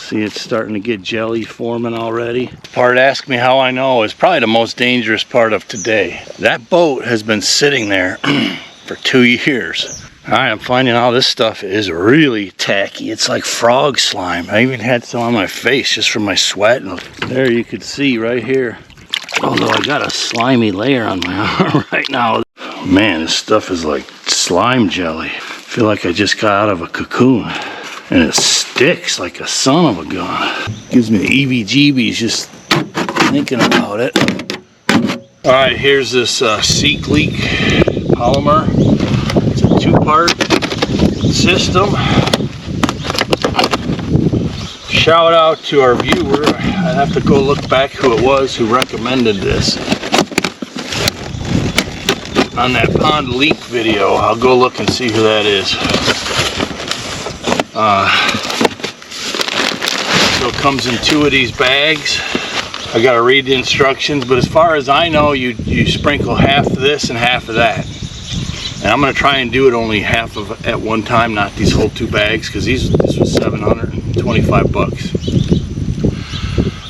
See, it's starting to get jelly forming already. Part ask me how I know is probably the most dangerous part of today. That boat has been sitting there for 2 years. Alright, I'm finding out this stuff is really tacky. It's like frog slime. I even had some on my face just from my sweat. And there you could see right here. Although I got a slimy layer on my arm right now. Man, this stuff is like slime jelly. I feel like I just got out of a cocoon. And it sticks like a son of a gun. Gives me EBGBs just thinking about it. Alright, here's this SEEK LEAK Polymer. It's a 2-part system. Shout out to our viewer. I have to go look back who it was who recommended this. On that pond leak video, I'll go look and see who that is. So it comes in 2 of these bags. I gotta read the instructions, but as far as I know, you sprinkle half of this and half of that. And I'm gonna try and do it only half of at one time, not these whole 2 bags, because this was 725 bucks.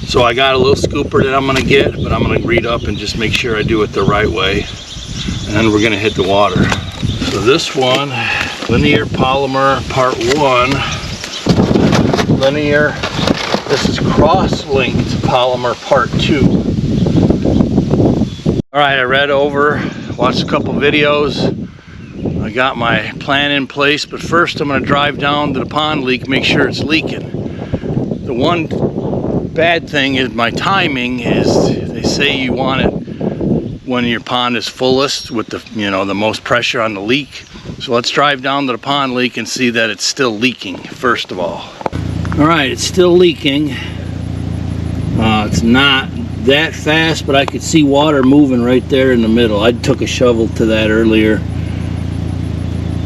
So I got a little scooper that I'm gonna get, but I'm gonna read up and just make sure I do it the right way. And then we're gonna hit the water. So this one, linear polymer part 1, linear, this is cross-linked polymer part 2. All right, I read over, watched a couple videos. I got my plan in place, but first I'm gonna drive down to the pond leak, make sure it's leaking. The one bad thing is my timing is, they say you want it when your pond is fullest with the, the most pressure on the leak. So let's drive down to the pond leak and see that it's still leaking, first of all. All right, it's still leaking. It's not that fast, but I could see water moving right there in the middle. I took a shovel to that earlier.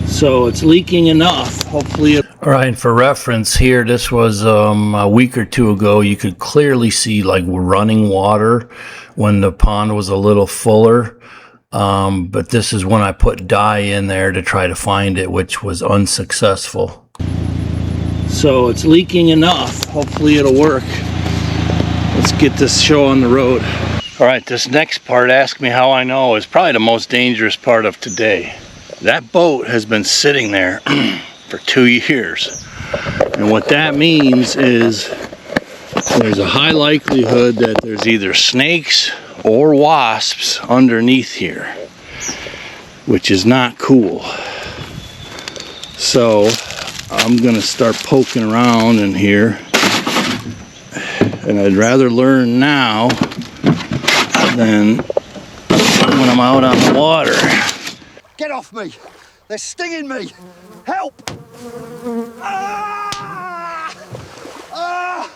So it's leaking enough, hopefully. All right, for reference here, this was a week or 2 ago. You could clearly see like running water when the pond was a little fuller. But this is when I put dye in there to try to find it, which was unsuccessful. So it's leaking enough. Hopefully it'll work. Let's get this show on the road. All right, this next part, ask me how I know, is probably the most dangerous part of today. That boat has been sitting there for 2 years. And what that means is there's a high likelihood that there's either snakes or wasps underneath here, which is not cool. So I'm gonna start poking around in here, and I'd rather learn now than when I'm out on the water. Get off me! They're stinging me! Help! Ah! Ah!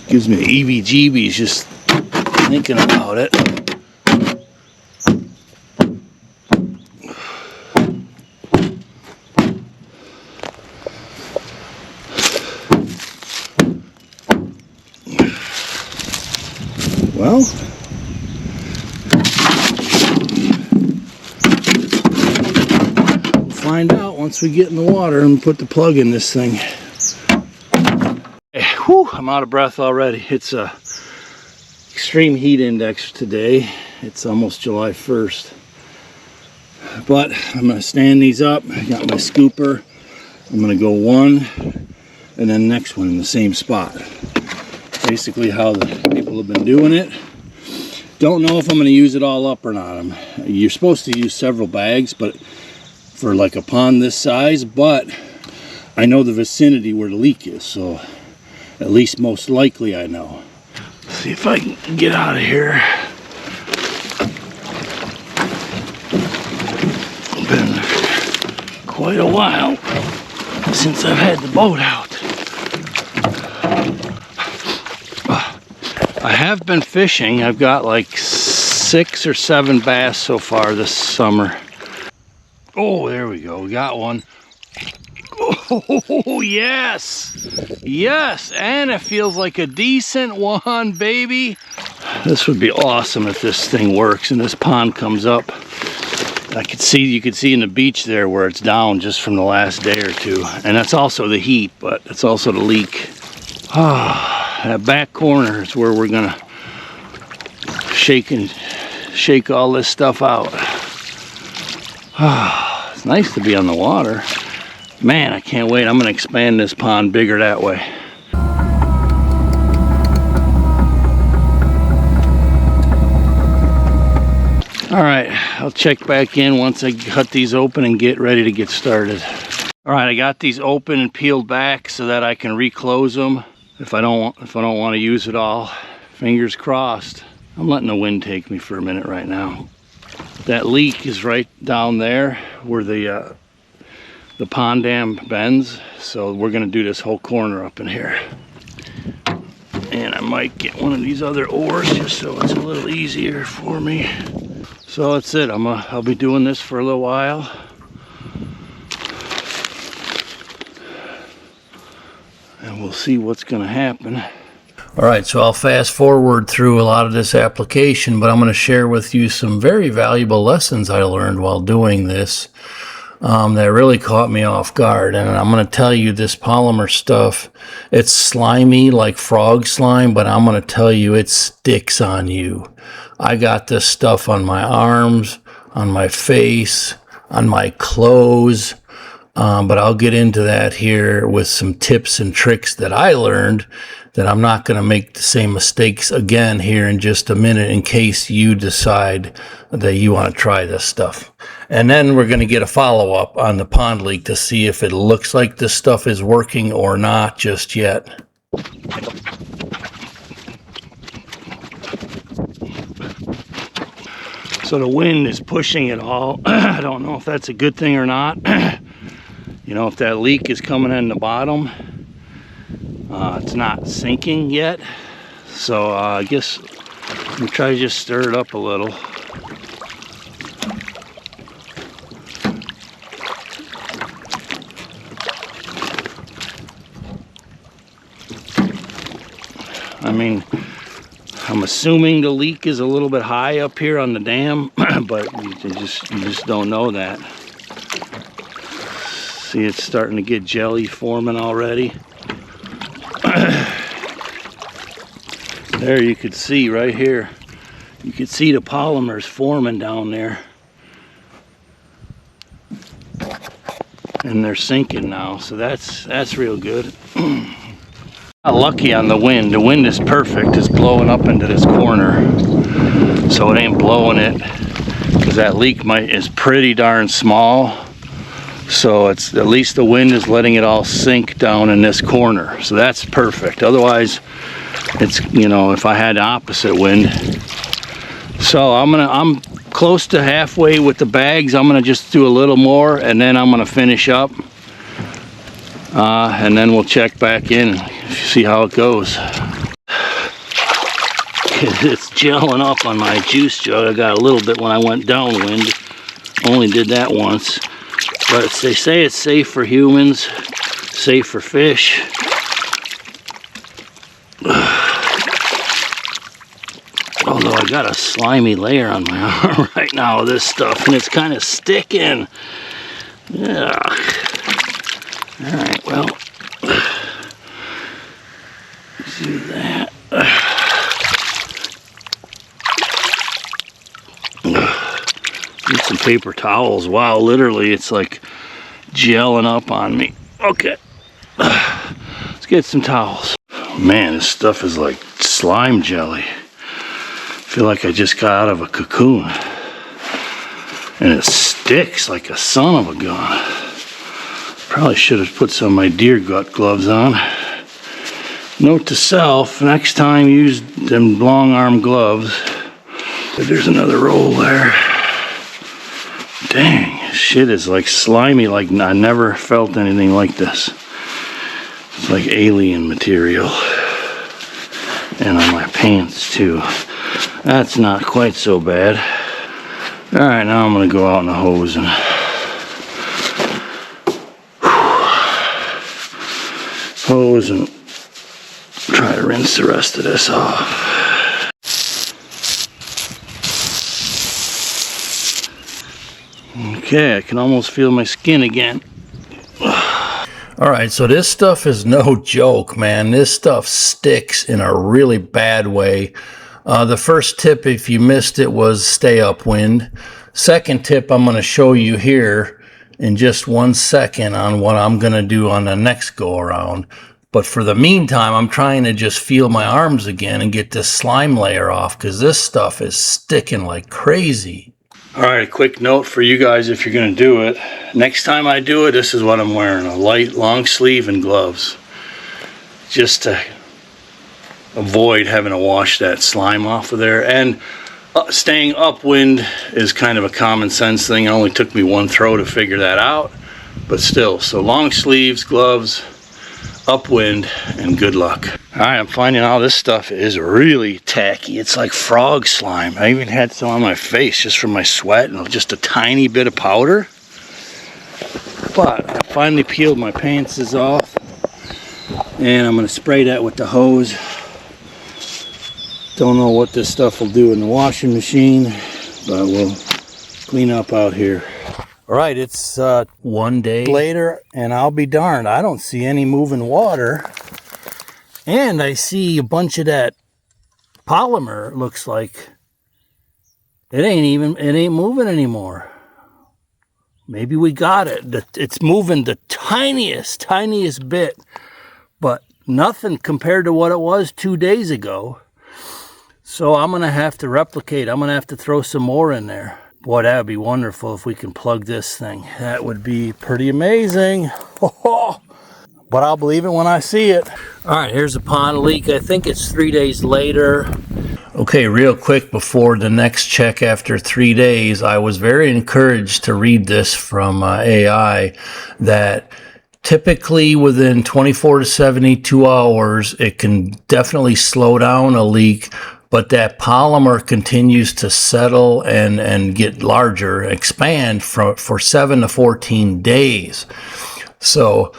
Gives me EBGBs just thinking about it. Well, we'll find out once we get in the water and put the plug in this thing. Whew, I'm out of breath already. It's a extreme heat index today. It's almost July 1st. But I'm going to stand these up. I got my scooper. I'm going to go one and then next one in the same spot. Basically how the people have been doing it. Don't know if I'm going to use it all up or not. You're supposed to use several bags, but for like a pond this size, but I know the vicinity where the leak is, so at least most likely I know. Let's see if I can get out of here. It's been quite a while since I've had the boat out. I have been fishing. I've got like 6 or 7 bass so far this summer. Oh, there we go. We got one. Oh, yes. Yes, and it feels like a decent one, baby. This would be awesome if this thing works and this pond comes up. You could see in the beach there where it's down just from the last day or two. And that's also the heat, but it's also the leak. That back corner is where we're gonna shake all this stuff out. It's nice to be on the water. Man, I can't wait. I'm gonna expand this pond bigger that way. All right, I'll check back in once I cut these open and get ready to get started. All right, I got these open and peeled back so that I can reclose them if I don't want to use it all. Fingers crossed. I'm letting the wind take me for a minute right now. That leak is right down there where the pond dam bends, so we're gonna do this whole corner up in here. And I might get one of these other oars just so it's a little easier for me. So that's it. I'll be doing this for a little while. And we'll see what's gonna happen. All right, so I'll fast forward through a lot of this application, but I'm gonna share with you some very valuable lessons I learned while doing this that really caught me off guard. And I'm gonna tell you, this polymer stuff, it's slimy like frog slime, but I'm gonna tell you it sticks on you. I got this stuff on my arms, on my face, on my clothes, but I'll get into that here with some tips and tricks that I learned that I'm not going to make the same mistakes again here in just a minute in case you decide that you want to try this stuff. And then we're going to get a follow-up on the pond leak to see if it looks like this stuff is working or not just yet. So the wind is pushing it all. I don't know if that's a good thing or not. You know, if that leak is coming in the bottom, it's not sinking yet. So I guess I'm gonna try to just stir it up a little. I mean, I'm assuming the leak is a little bit high up here on the dam, but you just don't know that. See, it's starting to get jelly forming already. There you could see right here. You could see the polymers forming down there. And they're sinking now, so that's real good. Not lucky on the wind. The wind is perfect. It's blowing up into this corner, so it ain't blowing it because that leak is pretty darn small. So it's at least the wind is letting it all sink down in this corner. So that's perfect. Otherwise, it's, you know, if I had the opposite wind. So I'm close to halfway with the bags. I'm gonna just do a little more and then I'm gonna finish up. And then we'll check back in and see how it goes. It's gelling up on my juice jug. I got a little bit when I went downwind. Only did that once. But they say it's safe for humans, safe for fish. Although I got a slimy layer on my arm right now of this stuff, and it's kind of sticking. Yeah. All right, well, let's do that. Get some paper towels. Wow, literally, it's like gelling up on me. Okay, let's get some towels. Man, this stuff is like slime jelly. I feel like I just got out of a cocoon. And it sticks like a son of a gun. Probably should have put some of my deer gut gloves on. Note to self, next time use them long arm gloves. But there's another roll there. Dang, shit is like slimy, like I never felt anything like this. It's like alien material. And on my pants too. That's not quite so bad. All right, now I'm gonna go out in the hose and hose and try to rinse the rest of this off. Okay, I can almost feel my skin again. Alright, so this stuff is no joke, man. This stuff sticks in a really bad way. The first tip, if you missed it, was stay upwind. Second tip I'm going to show you here in just 1 second on what I'm going to do on the next go around. But for the meantime, I'm trying to just feel my arms again and get this slime layer off, because this stuff is sticking like crazy. Alright, a quick note for you guys if you're going to do it. Next time I do it, this is what I'm wearing. A light long sleeve and gloves. Just to avoid having to wash that slime off of there. And staying upwind is kind of a common sense thing. It only took me one throw to figure that out. But still, so long sleeves, gloves, upwind, and good luck. Alright, I'm finding out this stuff is really tacky. It's like frog slime. I even had some on my face just from my sweat and just a tiny bit of powder. But I finally peeled my pants off, and I'm going to spray that with the hose. Don't know what this stuff will do in the washing machine, but we'll clean up out here. Alright, it's 1 day later, and I'll be darned, I don't see any moving water. And I see a bunch of that polymer, it looks like. It ain't moving anymore. Maybe we got it. It's moving the tiniest bit, but nothing compared to what it was 2 days ago. So I'm going to have to replicate. I'm going to have to throw some more in there. Boy, that would be wonderful if we can plug this thing. That would be pretty amazing. But I'll believe it when I see it. All right, here's a pond leak. I think it's 3 days later. Okay, real quick before the next check after 3 days, I was very encouraged to read this from AI that typically within 24 to 72 hours, it can definitely slow down a leak, but that polymer continues to settle and get larger, expand for 7 to 14 days. So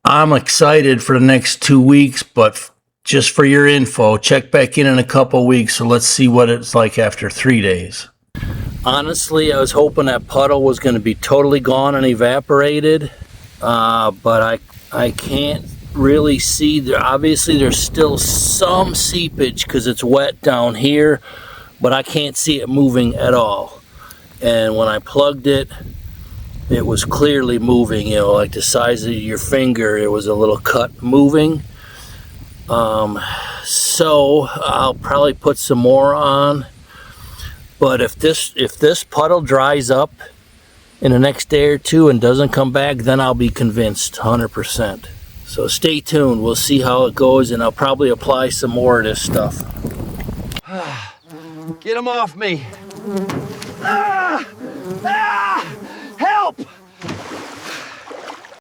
I'm excited for the next 2 weeks, but just for your info, check back in a couple weeks, so let's see what it's like after 3 days. Honestly, I was hoping that puddle was going to be totally gone and evaporated, but I can't really see there. Obviously there's still some seepage because it's wet down here, but I can't see it moving at all. And when I plugged it, it was clearly moving, you know, like the size of your finger. It was a little cut moving. So I'll probably put some more on, but if this puddle dries up in the next day or two and doesn't come back, then I'll be convinced 100%. So stay tuned. We'll see how it goes, and I'll probably apply some more of this stuff. Get him off me. Help!